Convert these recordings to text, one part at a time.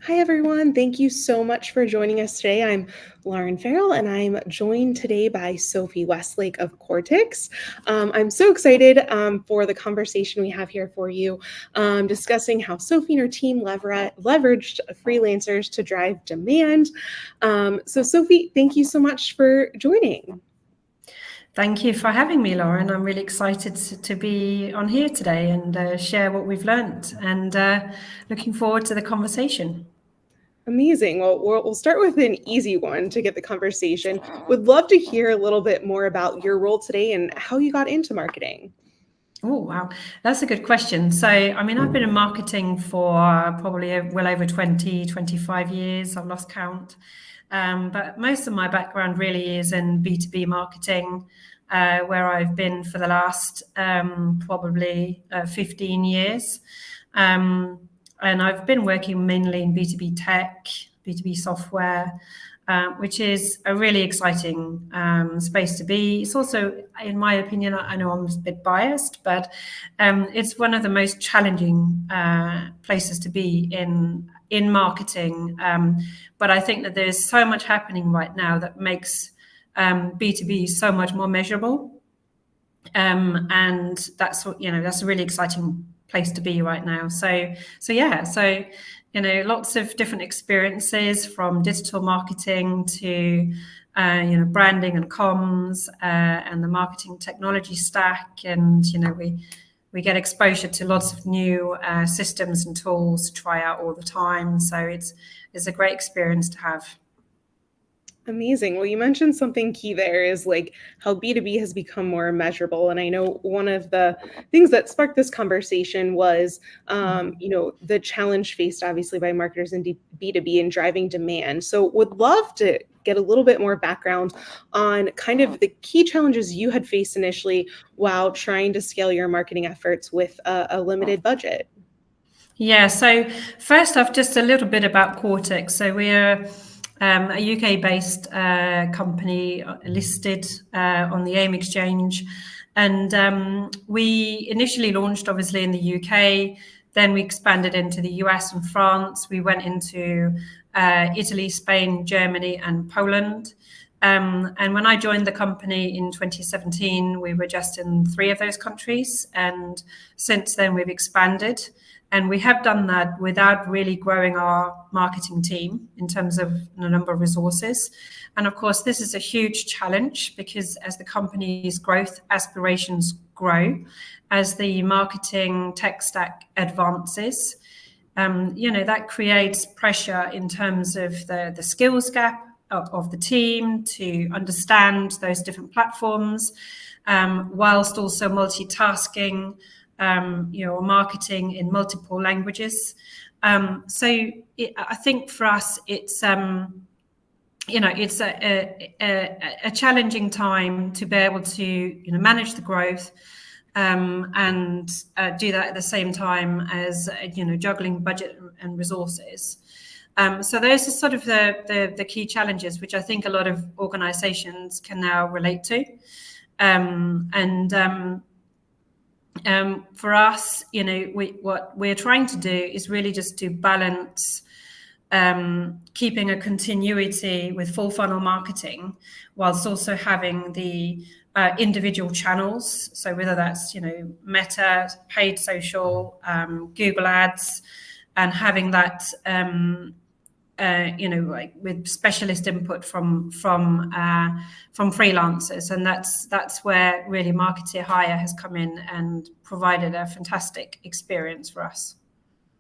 Hi, everyone. Thank you so much for joining us today. I'm Lauren Farrell, and I'm joined today by Sofie Westlake of Quartix. I'm so excited for the conversation we have here for you, discussing how Sofie and her team leveraged freelancers to drive demand. So, Sofie, thank you so much for joining. Thank you for having me, Lauren. I'm really excited to be on here today and share what we've learned and looking forward to the conversation. Amazing. Well, we'll start with an easy one to get the conversation. Would love to hear a little bit more about your role today and how you got into marketing. Oh, wow. That's a good question. So, I've been in marketing for probably well over 20, 25 years. I've lost count. But most of my background really is in B2B marketing, where I've been for the last probably 15 years. And I've been working mainly in B2B tech, B2B software, which is a really exciting space to be. It's also, in my opinion, I know I'm a bit biased, but it's one of the most challenging places to be in marketing. But I think that there's so much happening right now that makes B2B so much more measurable. And that's that's a really exciting place to be right now. So lots of different experiences from digital marketing to branding and comms and the marketing technology stack, and we get exposure to lots of new systems and tools to try out all the time. So it's a great experience to have. Amazing. Well, you mentioned something key there is like how B2B has become more measurable. And I know one of the things that sparked this conversation was, the challenge faced obviously by marketers in B2B and driving demand. So would love to get a little bit more background on kind of the key challenges you had faced initially while trying to scale your marketing efforts with a limited budget. Yeah, so first off, just a little bit about Quartix. So we're a UK-based company listed on the AIM exchange. And we initially launched, obviously, in the UK. Then we expanded into the US and France. We went into Italy, Spain, Germany, and Poland. And when I joined the company in 2017, we were just in 3 of those countries. And since then, we've expanded. And we have done that without really growing our marketing team in terms of the number of resources. And of course, this is a huge challenge because as the company's growth aspirations grow, as the marketing tech stack advances, that creates pressure in terms of the skills gap of the team to understand those different platforms, whilst also multitasking, marketing in multiple languages. I think for us, it's a challenging time to be able to manage the growth and do that at the same time as juggling budget and resources. So those are sort of the key challenges, which I think a lot of organizations can now relate to. For us, what we're trying to do is really just to balance keeping a continuity with full funnel marketing, whilst also having the individual channels. So whether that's Meta, paid social, Google Ads, and having that with specialist input from freelancers, and that's where really Marketeer Hire has come in and provided a fantastic experience for us.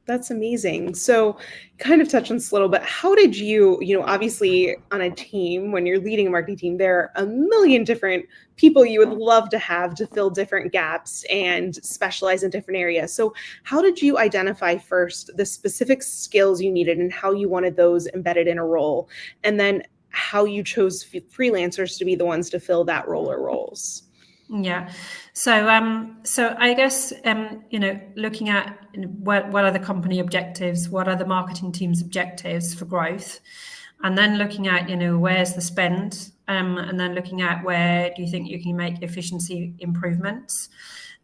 That's amazing. So, kind of touch on this a little bit. How did you, obviously on a team, when you're leading a marketing team, there are a million different people you would love to have to fill different gaps and specialize in different areas. So, how did you identify first the specific skills you needed and how you wanted those embedded in a role? And then how you chose freelancers to be the ones to fill that role or roles? Yeah. So I guess, looking at what are the company objectives, what are the marketing team's objectives for growth, and then looking at, where's the spend, and then looking at where do you think you can make efficiency improvements.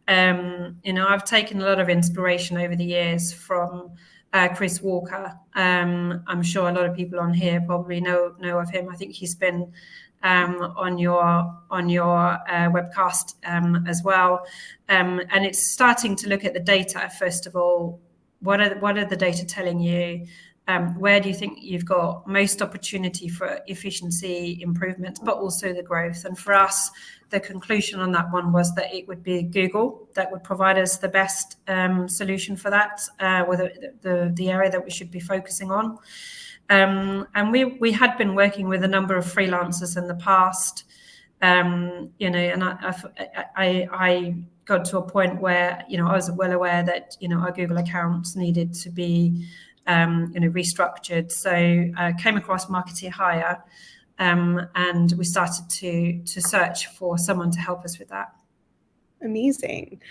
I've taken a lot of inspiration over the years from Chris Walker. I'm sure a lot of people on here probably know of him. I think he's been on your webcast as well. And it's starting to look at the data. First of all, what are the data telling you? Where do you think you've got most opportunity for efficiency improvements, but also the growth? And for us, the conclusion on that one was that it would be Google that would provide us the best solution for that, with the area that we should be focusing on. And we had been working with a number of freelancers in the past, and I got to a point where I was well aware that our Google accounts needed to be restructured. So I came across Marketeer Hire, and we started to search for someone to help us with that. Amazing.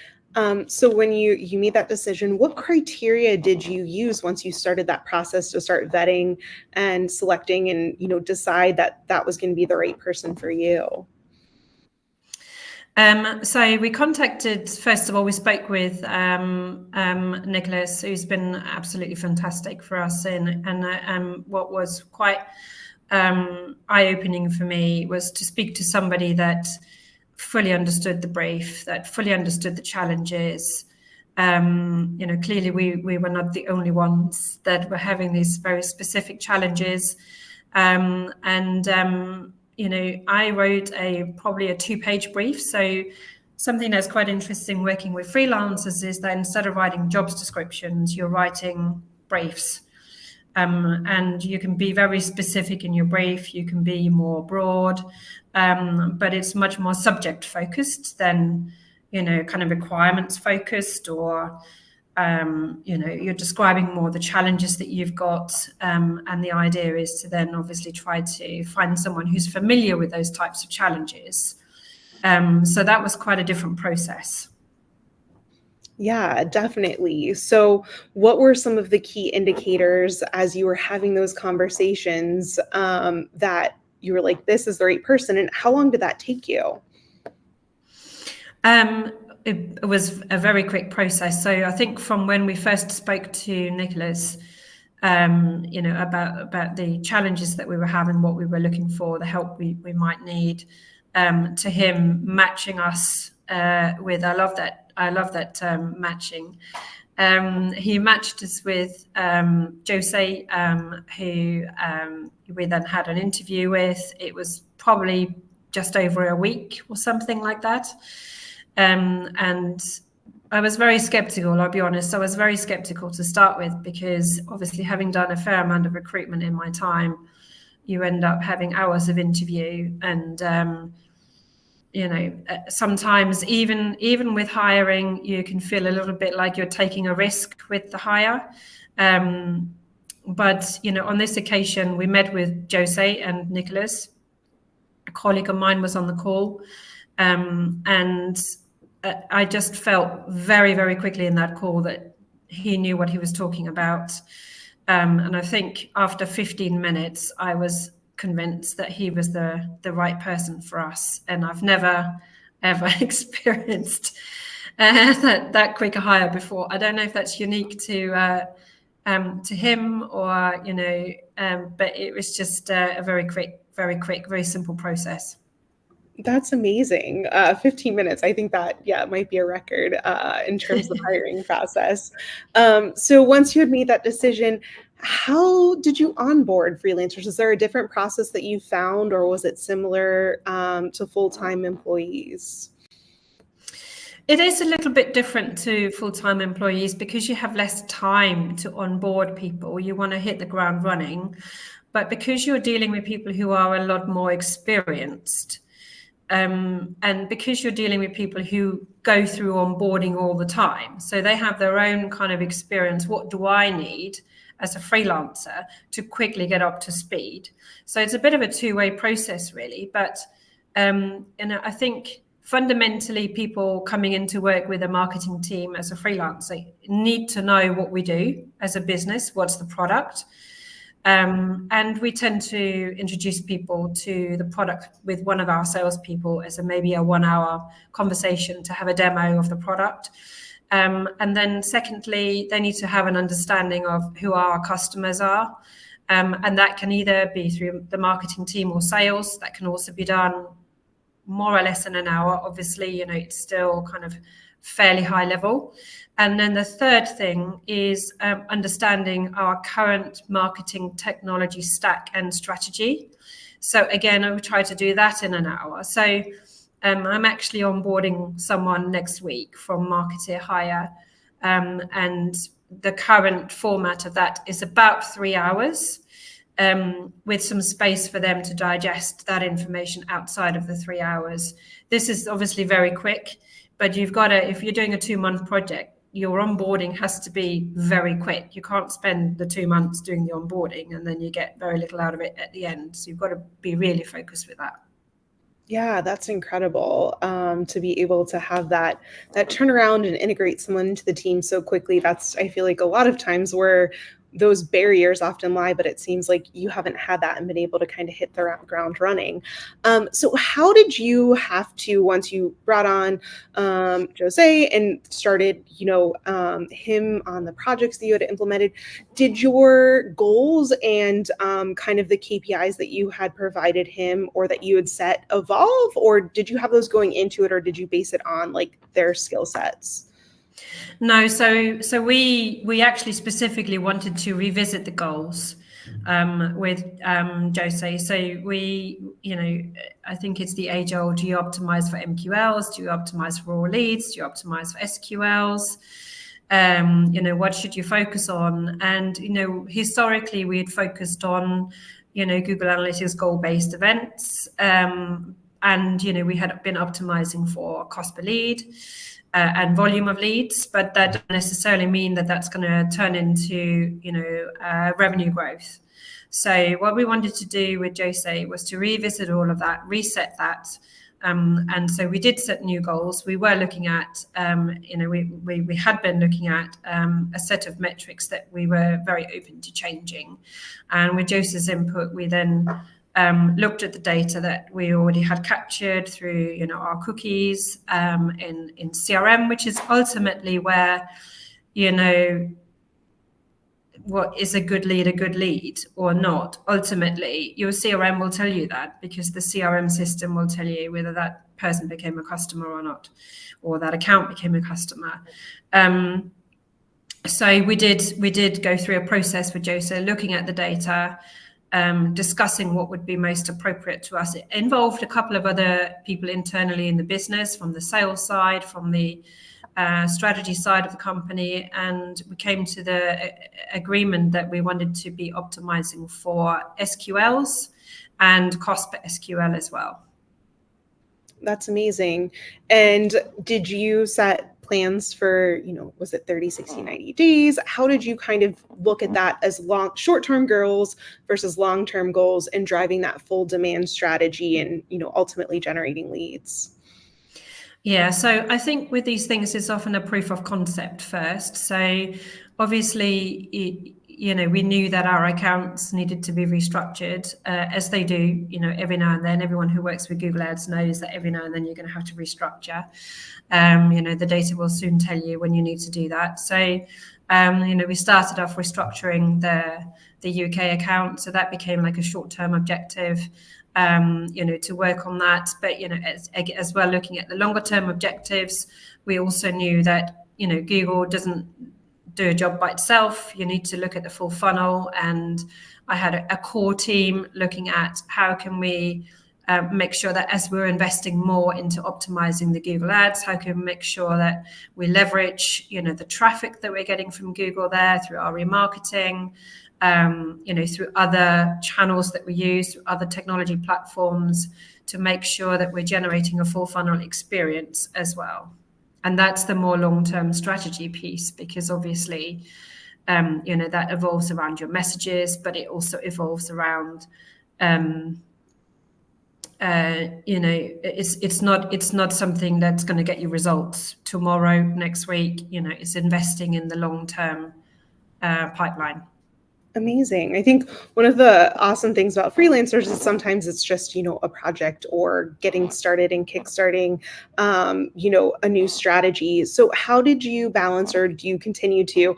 So when you made that decision, what criteria did you use once you started that process to start vetting and selecting and decide that was going to be the right person for you? So we contacted, first of all, we spoke with Nicholas, who's been absolutely fantastic for us. And what was quite eye-opening for me was to speak to somebody that fully understood the brief, that fully understood the challenges. Clearly we were not the only ones that were having these very specific challenges. I wrote probably a 2-page brief. So something that's quite interesting working with freelancers is that instead of writing jobs descriptions, you're writing briefs. And you can be very specific in your brief. You can be more broad, but it's much more subject focused than, kind of requirements focused, or you're describing more the challenges that you've got, and the idea is to then obviously try to find someone who's familiar with those types of challenges. So that was quite a different process. Yeah, definitely. So what were some of the key indicators as you were having those conversations, that you were like, this is the right person? And how long did that take you? It was a very quick process. So I think from when we first spoke to Nicholas, about the challenges that we were having, what we were looking for, the help we might need, to him matching us with, I love that matching. He matched us with Jose, who we then had an interview with. It was probably just over a week or something like that. And I was very skeptical, I'll be honest. I was very skeptical to start with, because obviously having done a fair amount of recruitment in my time, you end up having hours of interview, and sometimes even with hiring, you can feel a little bit like you're taking a risk with the hire. But on this occasion, we met with Jose and Nicholas. A colleague of mine was on the call, and I just felt very, very quickly in that call that he knew what he was talking about. And I think after 15 minutes, I was convinced that he was the right person for us. And I've never, ever experienced that quick a hire before. I don't know if that's unique to him, or, but it was just a very quick, very simple process. That's amazing. 15 minutes. I think that, it might be a record in terms of the hiring process. So once you had made that decision, how did you onboard freelancers? Is there a different process that you found, or was it similar to full-time employees? It is a little bit different to full-time employees, because you have less time to onboard people. You want to hit the ground running. But because you're dealing with people who are a lot more experienced, and because you're dealing with people who go through onboarding all the time, so they have their own kind of experience. What do I need as a freelancer to quickly get up to speed? So it's a bit of a two-way process, really. But I think fundamentally, people coming into work with a marketing team as a freelancer need to know what we do as a business, what's the product. And we tend to introduce people to the product with one of our salespeople as maybe a 1-hour conversation to have a demo of the product. And then secondly, they need to have an understanding of who our customers are. And that can either be through the marketing team or sales. That can also be done more or less in an hour. Obviously, it's still kind of fairly high level. And then the third thing is understanding our current marketing technology stack and strategy. So again, I would try to do that in an hour. So I'm actually onboarding someone next week from Marketeer Hire, and the current format of that is about 3 hours, with some space for them to digest that information outside of the 3 hours. This is obviously very quick, but you've got to, if you're doing a 2-month project, your onboarding has to be very quick. You can't spend the 2 months doing the onboarding and then you get very little out of it at the end. So you've got to be really focused with that. Yeah, that's incredible, to be able to have that turnaround and integrate someone into the team so quickly. That's, I feel like, a lot of times where those barriers often lie, but it seems like you haven't had that and been able to kind of hit the ground running. So how did you have to, once you brought on Jose and started, him on the projects that you had implemented, did your goals and kind of the KPIs that you had provided him or that you had set evolve, or did you have those going into it, or did you base it on like their skill sets? No, so we actually specifically wanted to revisit the goals with Jose. So we, I think it's the age old: do you optimize for MQLs? Do you optimize for raw leads? Do you optimize for SQLs? What should you focus on? And historically we had focused on Google Analytics goal-based events, and we had been optimizing for cost per lead and volume of leads, but that doesn't necessarily mean that that's going to turn into revenue growth. So what we wanted to do with Jose was to revisit all of that, reset that. And so we did set new goals. We were looking at, we had been looking at a set of metrics that we were very open to changing. And with Jose's input, we then looked at the data that we already had captured through, our cookies in CRM, which is ultimately where, what is a good lead or not. Ultimately, your CRM will tell you that, because the CRM system will tell you whether that person became a customer or not, or that account became a customer. So we did go through a process with Jose, looking at the data, discussing what would be most appropriate to us. It involved a couple of other people internally in the business, from the sales side, from the strategy side of the company, and we came to the agreement that we wanted to be optimizing for SQLs and cost per SQL as well. That's amazing. And did you set plans for, was it 30, 60, 90 days? How did you kind of look at that as short-term goals versus long-term goals, and driving that full demand strategy and, ultimately generating leads? Yeah, so I think with these things, it's often a proof of concept first. So obviously, we knew that our accounts needed to be restructured, as they do, every now and then. Everyone who works with Google Ads knows that every now and then you're going to have to restructure. The data will soon tell you when you need to do that. So, we started off restructuring the UK account. So that became like a short-term objective, to work on that. But, as well, looking at the longer-term objectives, we also knew that, Google doesn't do a job by itself. You need to look at the full funnel. And I had a core team looking at how can we make sure that as we're investing more into optimizing the Google Ads, how can we make sure that we leverage, the traffic that we're getting from Google there through our remarketing, through other channels that we use, through other technology platforms, to make sure that we're generating a full funnel experience as well. And that's the more long-term strategy piece, because obviously, that evolves around your messages, but it also evolves around, it's not something that's going to get you results tomorrow, next week. It's investing in the long-term pipeline. Amazing. I think one of the awesome things about freelancers is sometimes it's just, a project or getting started and kickstarting, a new strategy. So how did you balance, or do you continue to,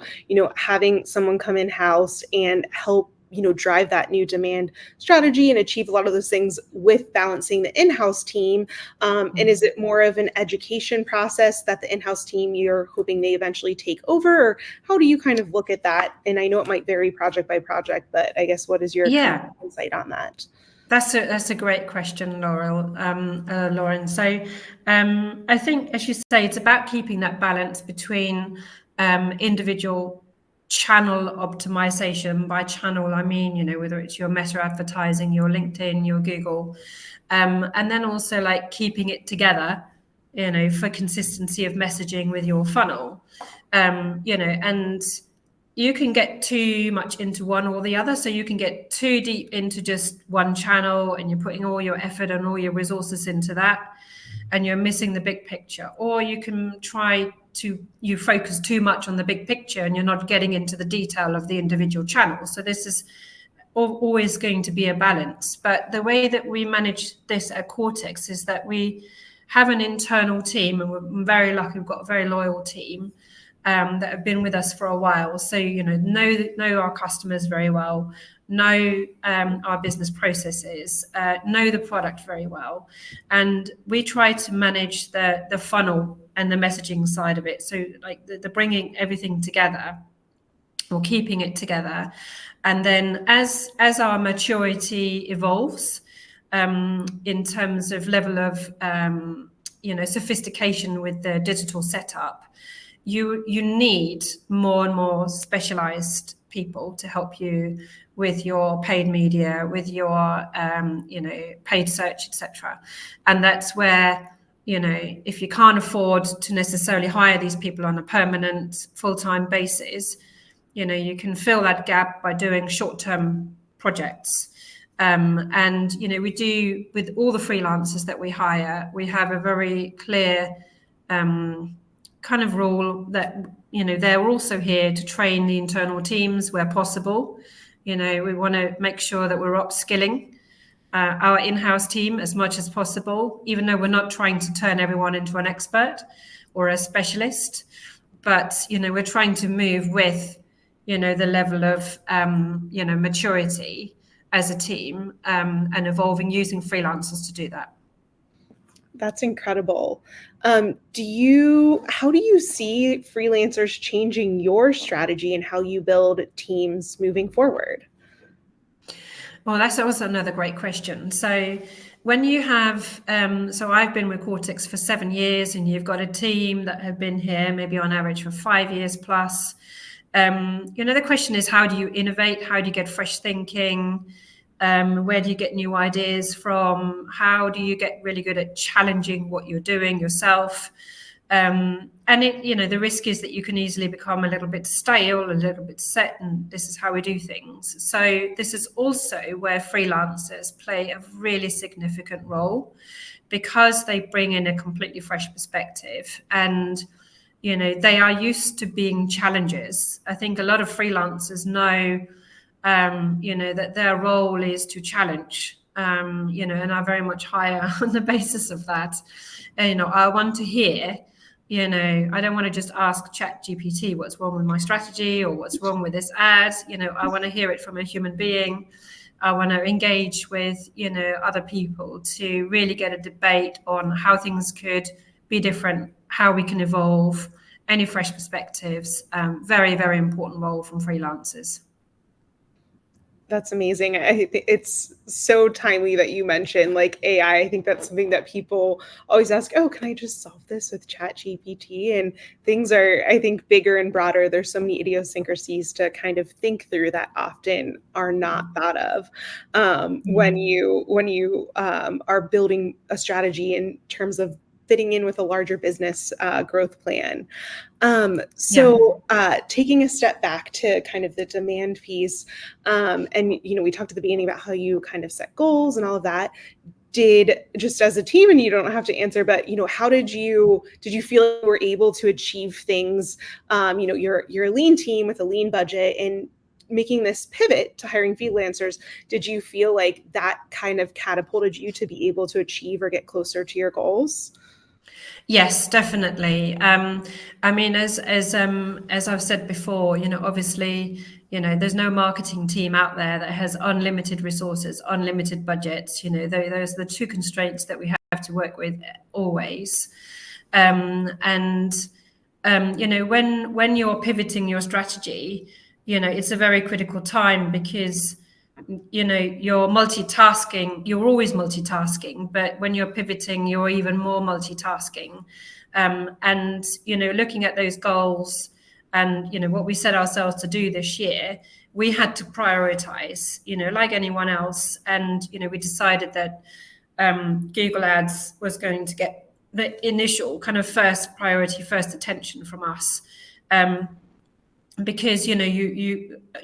having someone come in-house and help, drive that new demand strategy and achieve a lot of those things with balancing the in-house team? And is it more of an education process that the in-house team, you're hoping they eventually take over? Or how do you kind of look at that? And I know it might vary project by project, but I guess what is your kind of insight on that? That's a great question, Lauren. So I think, as you say, it's about keeping that balance between individual channel optimization. By channel, I mean, whether it's your Meta advertising, your LinkedIn, your Google, and then also like keeping it together, for consistency of messaging with your funnel, and you can get too much into one or the other. So you can get too deep into just one channel and you're putting all your effort and all your resources into that, and you're missing the big picture. Or you can you focus too much on the big picture and you're not getting into the detail of the individual channels. So this is always going to be a balance. But the way that we manage this at Quartix is that we have an internal team, and we're very lucky, we've got a very loyal team that have been with us for a while. So, know our customers very well, know our business processes, know the product very well. And we try to manage the funnel and the messaging side of it. So like the bringing everything together, or keeping it together. And then as our maturity evolves, in terms of level of, sophistication with the digital setup, you need more and more specialized people to help you with your paid media, with your paid search, etc. And that's where, if you can't afford to necessarily hire these people on a permanent full-time basis, you can fill that gap by doing short-term projects. And we do, with all the freelancers that we hire, we have a very clear kind of rule that they're also here to train the internal teams where possible. We want to make sure that we're upskilling our in-house team as much as possible, even though we're not trying to turn everyone into an expert or a specialist, but we're trying to move with the level of maturity as a team, and evolving using freelancers to do that. That's incredible. How do you see freelancers changing your strategy and how you build teams moving forward? Well, that's also another great question. So when you have, so I've been with Quartix for 7 years, and you've got a team that have been here maybe on average for 5 years plus. The question is, how do you innovate? How do you get fresh thinking? Where do you get new ideas from? How do you get really good at challenging what you're doing yourself? And the risk is that you can easily become a little bit stale, a little bit set, and this is how we do things. So this is also where freelancers play a really significant role, because they bring in a completely fresh perspective, and they are used to being challengers. I think a lot of freelancers know that their role is to challenge, and I very much hire on the basis of that. I want to hear, I don't want to just ask ChatGPT what's wrong with my strategy or what's wrong with this ad. I want to hear it from a human being. I want to engage with, other people to really get a debate on how things could be different, how we can evolve, any fresh perspectives. Very, very important role from freelancers. That's amazing. I think it's so timely that you mentioned like AI. I think that's something that people always ask, oh, can I just solve this with ChatGPT? And things are, I think, bigger and broader. There's so many idiosyncrasies to kind of think through that often are not thought of when you are building a strategy in terms of fitting in with a larger business growth plan. Taking a step back to kind of the demand piece, and we talked at the beginning about how you kind of set goals and all of that. Just as a team, and you don't have to answer, but how did you feel you were able to achieve things? You're a lean team with a lean budget, and making this pivot to hiring freelancers, did you feel like that kind of catapulted you to be able to achieve or get closer to your goals? Yes, definitely. I mean, as I've said before, obviously, there's no marketing team out there that has unlimited resources, unlimited budgets. Those are the two constraints that we have to work with always. And when you're pivoting your strategy, it's a very critical time because you're multitasking. You're always multitasking, but when you're pivoting, you're even more multitasking. And looking at those goals and what we set ourselves to do this year, we had to prioritize, like anyone else. And we decided that Google Ads was going to get the initial kind of first priority, first attention from us. Because you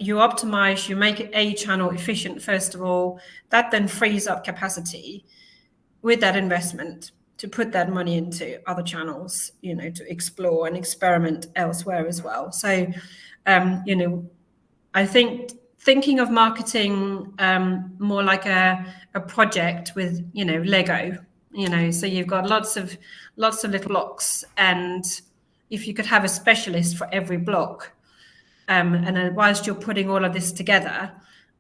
optimize, you make a channel efficient first of all, that then frees up capacity with that investment to put that money into other channels, to explore and experiment elsewhere as well. So I think thinking of marketing more like a project with Lego, so you've got lots of little blocks, and if you could have a specialist for every block, and then whilst you're putting all of this together,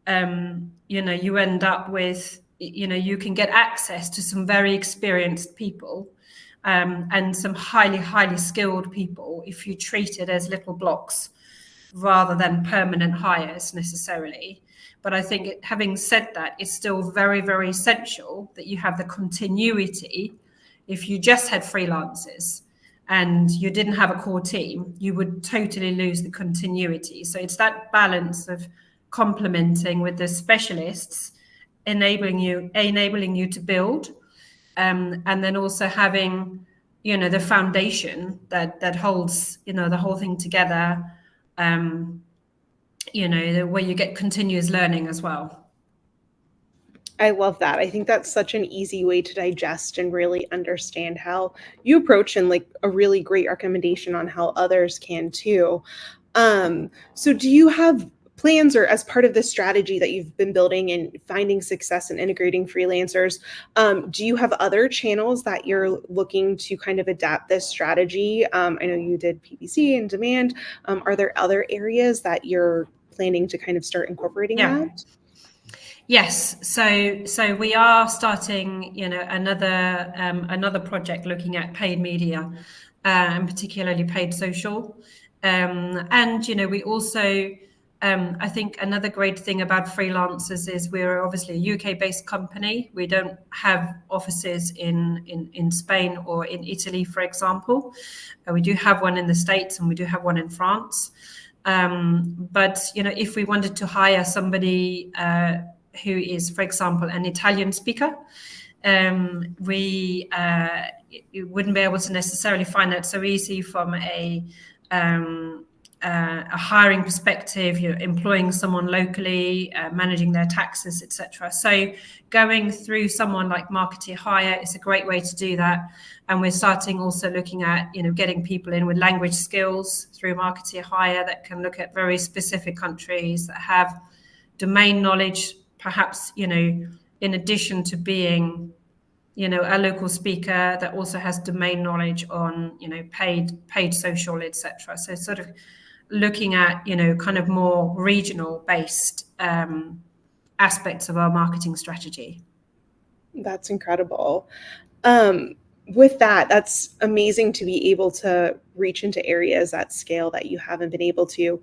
you end up with, you can get access to some very experienced people, and some highly skilled people if you treat it as little blocks rather than permanent hires necessarily. But I think having said that, it's still very, very essential that you have the continuity. If you just had freelancers and you didn't have a core team, you would totally lose the continuity. So it's that balance of complementing with the specialists, enabling you to build, and then also having, the foundation that holds, the whole thing together, where you get continuous learning as well. I love that. I think that's such an easy way to digest and really understand how you approach, and like a really great recommendation on how others can too. So do you have plans, or as part of the strategy that you've been building and finding success in integrating freelancers, do you have other channels that you're looking to kind of adapt this strategy? I know you did PPC and demand. Are there other areas that you're planning to kind of start incorporating that? Yes, so we are starting, another project looking at paid media, and particularly paid social, and we also, I think another great thing about Freelancers is we're obviously a UK-based company. We don't have offices in Spain or in Italy, for example. We do have one in the States and we do have one in France. But if we wanted to hire somebody who is, for example, an Italian speaker, we wouldn't be able to necessarily find that so easy from a hiring perspective, employing someone locally, managing their taxes, etc. So going through someone like Marketeer Hire is a great way to do that. And we're starting also looking at, getting people in with language skills through Marketeer Hire that can look at very specific countries, that have domain knowledge, perhaps, in addition to being, a local speaker, that also has domain knowledge on, paid social, etc. So sort of looking at, kind of more regional based aspects of our marketing strategy. That's incredible. With that, that's amazing to be able to reach into areas at scale that you haven't been able to.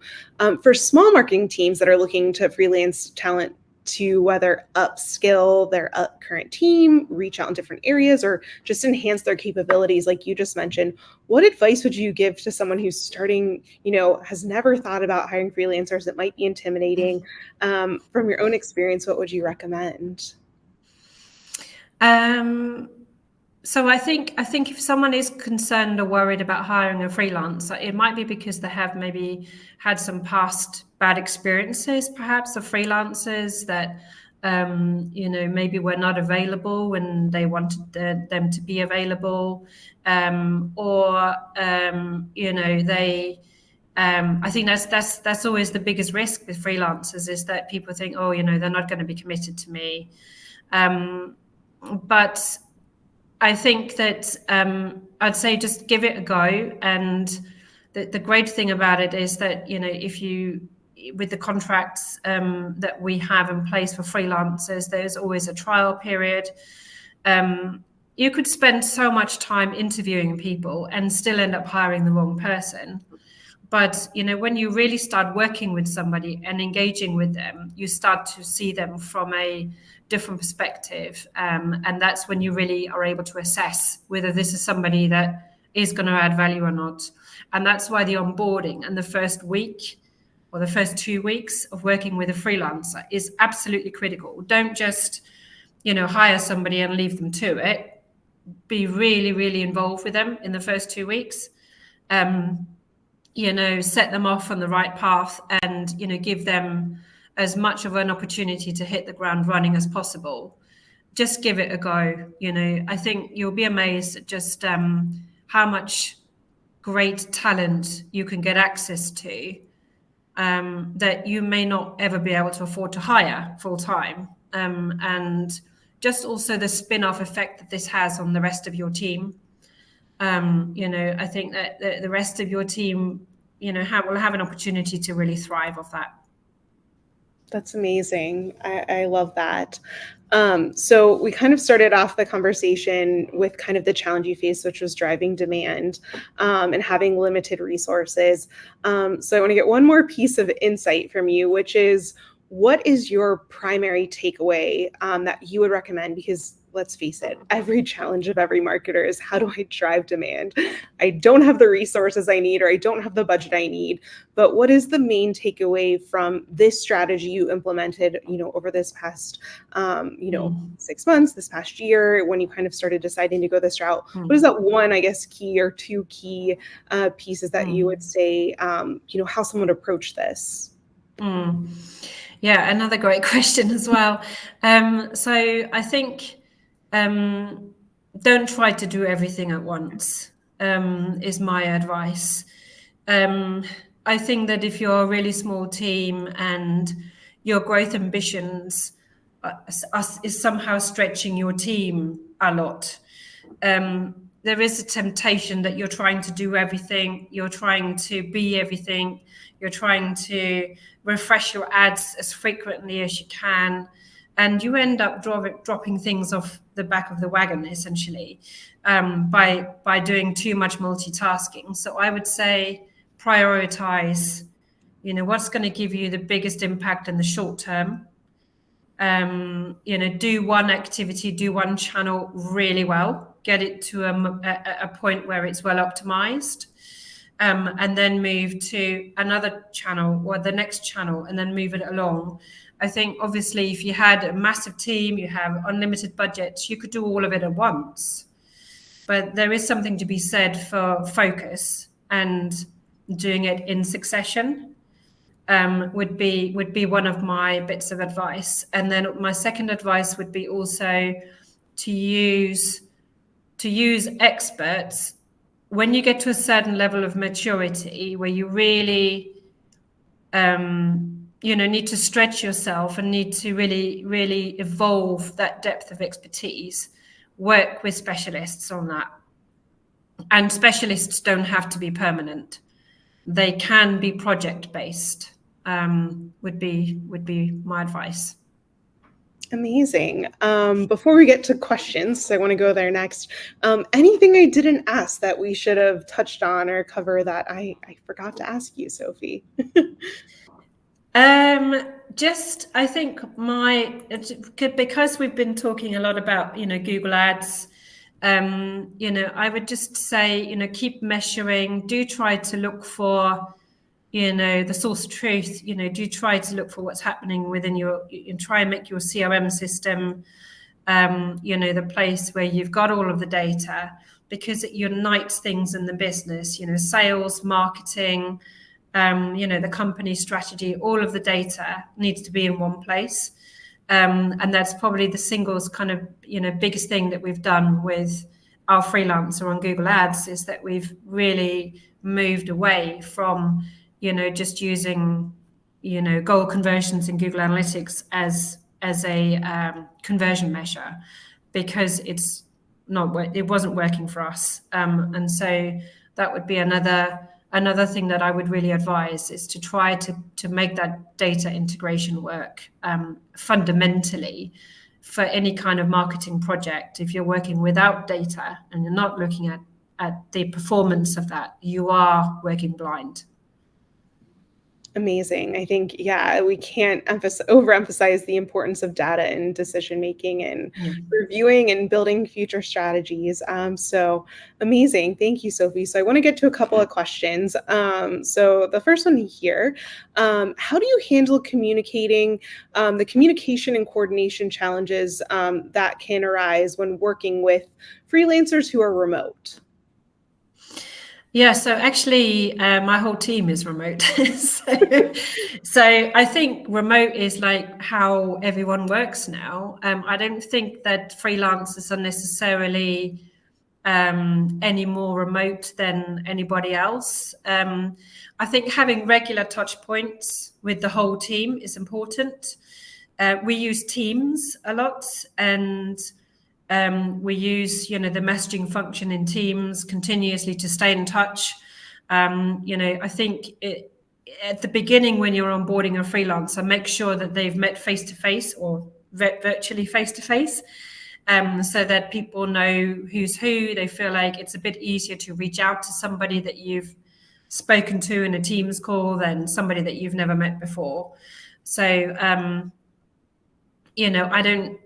For small marketing teams that are looking to freelance talent to whether upskill their current team, reach out in different areas, or just enhance their capabilities, like you just mentioned, what advice would you give to someone who's starting, has never thought about hiring freelancers? It might be intimidating. From your own experience, what would you recommend? So I think if someone is concerned or worried about hiring a freelancer, it might be because they have maybe had some past bad experiences, perhaps, of freelancers that maybe were not available when they wanted them to be available, or they I think that's always the biggest risk with freelancers, is that people think, oh, they're not going to be committed to me. But I think that I'd say just give it a go. And the great thing about it is that, if you, with the contracts that we have in place for freelancers, there's always a trial period. You could spend so much time interviewing people and still end up hiring the wrong person. But, when you really start working with somebody and engaging with them, you start to see them from a different perspective. And that's when you really are able to assess whether this is somebody that is going to add value or not. And that's why the onboarding and the first week or the first 2 weeks of working with a freelancer is absolutely critical. Don't just, hire somebody and leave them to it. Be really, really involved with them in the first 2 weeks. Set them off on the right path, and, give them as much of an opportunity to hit the ground running as possible. Just give it a go. I think you'll be amazed at just how much great talent you can get access to that you may not ever be able to afford to hire full time. And just also the spin-off effect that this has on the rest of your team. I think that the rest of your team, will have an opportunity to really thrive off that. That's amazing. I love that. So we kind of started off the conversation with kind of the challenge you faced, which was driving demand and having limited resources. So I want to get one more piece of insight from you, which is, what is your primary takeaway that you would recommend? Because let's face it, every challenge of every marketer is, how do I drive demand? I don't have the resources I need, or I don't have the budget I need. But what is the main takeaway from this strategy you implemented, over this past, 6 months, this past year, when you kind of started deciding to go this route? What is that one, I guess, key or two key pieces that you would say, how someone would approach this? Yeah, another great question as well. So I think, don't try to do everything at once, is my advice. I think that if you're a really small team and your growth ambitions is somehow stretching your team a lot, there is a temptation that you're trying to do everything, you're trying to be everything, you're trying to refresh your ads as frequently as you can, and you end up dropping things off the back of the wagon, essentially, by doing too much multitasking. So I would say prioritize, what's going to give you the biggest impact in the short term. Do one activity, do one channel really well, get it to a point where it's well optimized, and then move to another channel or the next channel, and then move it along. I think obviously if you had a massive team, you have unlimited budgets, you could do all of it at once. But there is something to be said for focus, and doing it in succession would be one of my bits of advice. And then my second advice would be also to use experts when you get to a certain level of maturity, where you really need to stretch yourself and need to really, really evolve that depth of expertise. Work with specialists on that. And specialists don't have to be permanent. They can be project-based, would be my advice. Amazing. Before we get to questions, so I want to go there next. Anything I didn't ask that we should have touched on or cover that I forgot to ask you, Sofie? I think because we've been talking a lot about, Google Ads, I would just say, keep measuring, do try to look for, the source of truth, do try to look for what's happening within and try and make your CRM system, the place where you've got all of the data, because it unites things in the business, sales, marketing, the company strategy, all of the data needs to be in one place. And that's probably the singles kind of, biggest thing that we've done with our freelancer on Google Ads, is that we've really moved away from, just using, goal conversions in Google Analytics as a conversion measure, because it wasn't working for us. And so that would be another thing that I would really advise, is to try to make that data integration work fundamentally for any kind of marketing project. If you're working without data and you're not looking at the performance of that, you are working blind. Amazing. I think, yeah, we can't overemphasize the importance of data in decision making and reviewing and building future strategies. So amazing. Thank you, Sofie. So I want to get to a couple of questions. So the first one here, how do you handle communicating the communication and coordination challenges that can arise when working with freelancers who are remote? Yeah, so actually my whole team is remote. So I think remote is like how everyone works now. I don't think that freelancers are necessarily any more remote than anybody else. I think having regular touch points with the whole team is important. We use Teams a lot, and we use, the messaging function in Teams continuously to stay in touch. I think at the beginning, when you're onboarding a freelancer, make sure that they've met face-to-face or virtually face-to-face, so that people know who's who. They feel like it's a bit easier to reach out to somebody that you've spoken to in a Teams call than somebody that you've never met before. So, I don't,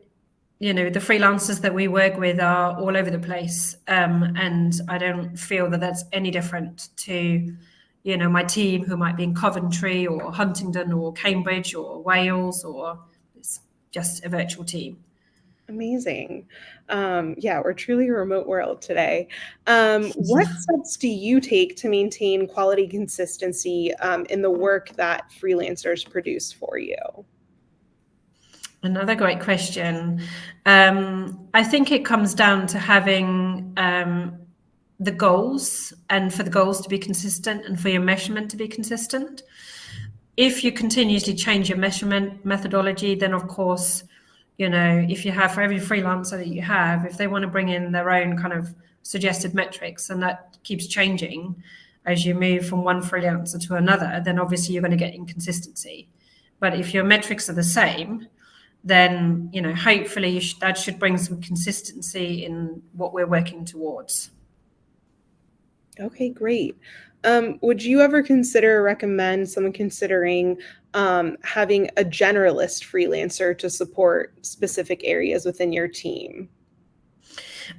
the freelancers that we work with are all over the place. And I don't feel that that's any different to, my team who might be in Coventry or Huntingdon or Cambridge or Wales, or it's just a virtual team. Amazing. Yeah, we're truly a remote world today. What steps do you take to maintain quality consistency in the work that freelancers produce for you? Another great question. I think it comes down to having the goals, and for the goals to be consistent and for your measurement to be consistent. If you continuously change your measurement methodology, then of course, if you have, for every freelancer that you have, if they want to bring in their own kind of suggested metrics, and that keeps changing as you move from one freelancer to another, then obviously you're going to get inconsistency. But if your metrics are the same, then hopefully that should bring some consistency in what we're working towards. Okay, great. Would you ever recommend someone considering having a generalist freelancer to support specific areas within your team?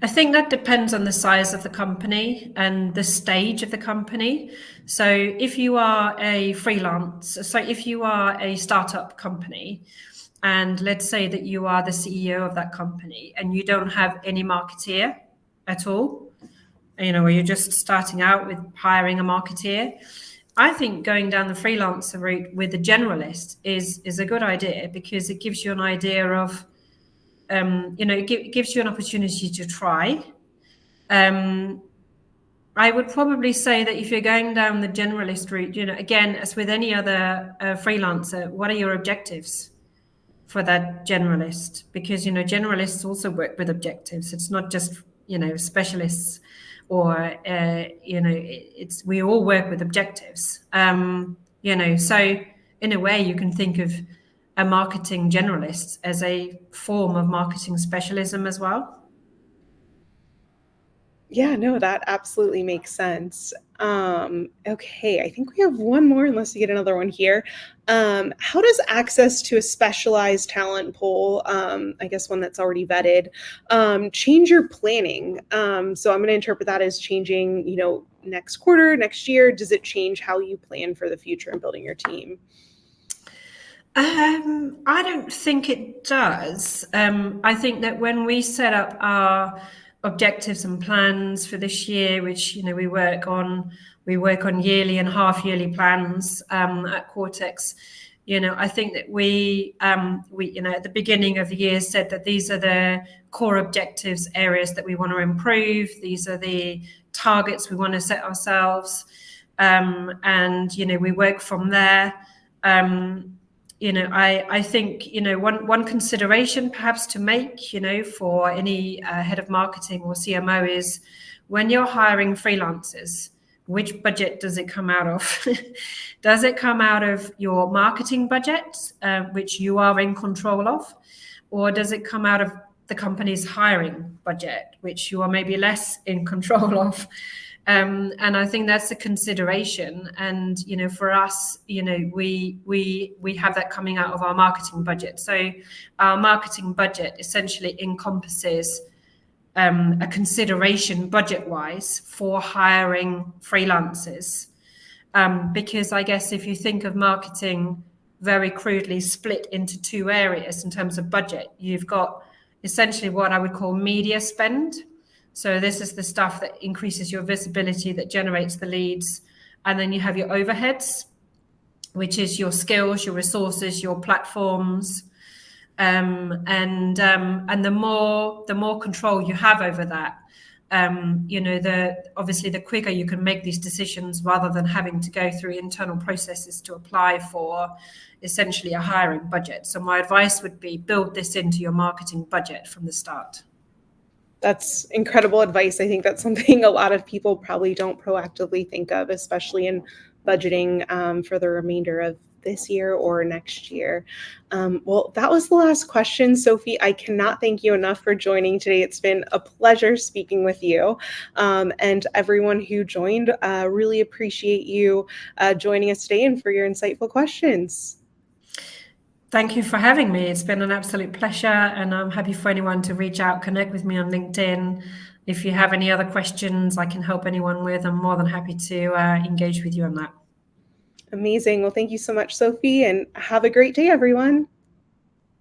I think that depends on the size of the company and the stage of the company. So if you are a if you are a startup company, and let's say that you are the CEO of that company and you don't have any marketeer at all, or you're just starting out with hiring a marketeer, I think going down the freelancer route with a generalist is a good idea, because it gives you an idea of, it gives you an opportunity to try. I would probably say that if you're going down the generalist route, again, as with any other freelancer, what are your objectives for that generalist? Because, generalists also work with objectives. It's not just, specialists, or, we all work with objectives. So in a way you can think of a marketing generalist as a form of marketing specialism as well. Yeah, no, that absolutely makes sense. Okay, I think we have one more, unless you get another one here. How does access to a specialized talent pool, I guess one that's already vetted, change your planning? So I'm going to interpret that as changing, next quarter, next year. Does it change how you plan for the future and building your team? I don't think it does. I think that when we set up our objectives and plans for this year, which we work on yearly and half yearly plans at Quartix. I think that we at the beginning of the year said that these are the core objectives, areas that we want to improve. These are the targets we want to set ourselves. and we work from there. I think one consideration perhaps to make for any head of marketing or CMO is when you're hiring freelancers, which budget does it come out of? Does it come out of your marketing budget, which you are in control of, or does it come out of the company's hiring budget, which you are maybe less in control of? And I think that's a consideration. And for us, we have that coming out of our marketing budget. So our marketing budget essentially encompasses a consideration budget-wise for hiring freelancers. Because I guess if you think of marketing very crudely split into two areas in terms of budget, you've got essentially what I would call media spend. So this is the stuff that increases your visibility, that generates the leads. And then you have your overheads, which is your skills, your resources, your platforms. And the more control you have over that, obviously the quicker you can make these decisions rather than having to go through internal processes to apply for essentially a hiring budget. So my advice would be build this into your marketing budget from the start. That's incredible advice. I think that's something a lot of people probably don't proactively think of, especially in budgeting for the remainder of this year or next year. Well, that was the last question. Sofie, I cannot thank you enough for joining today. It's been a pleasure speaking with you. And everyone who joined, really appreciate you joining us today and for your insightful questions. Thank you for having me. It's been an absolute pleasure, and I'm happy for anyone to reach out, connect with me on LinkedIn. If you have any other questions I can help anyone with, I'm more than happy to engage with you on that. Amazing. Well, thank you so much, Sofie, and have a great day, everyone.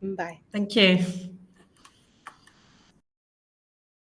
Bye. Thank you.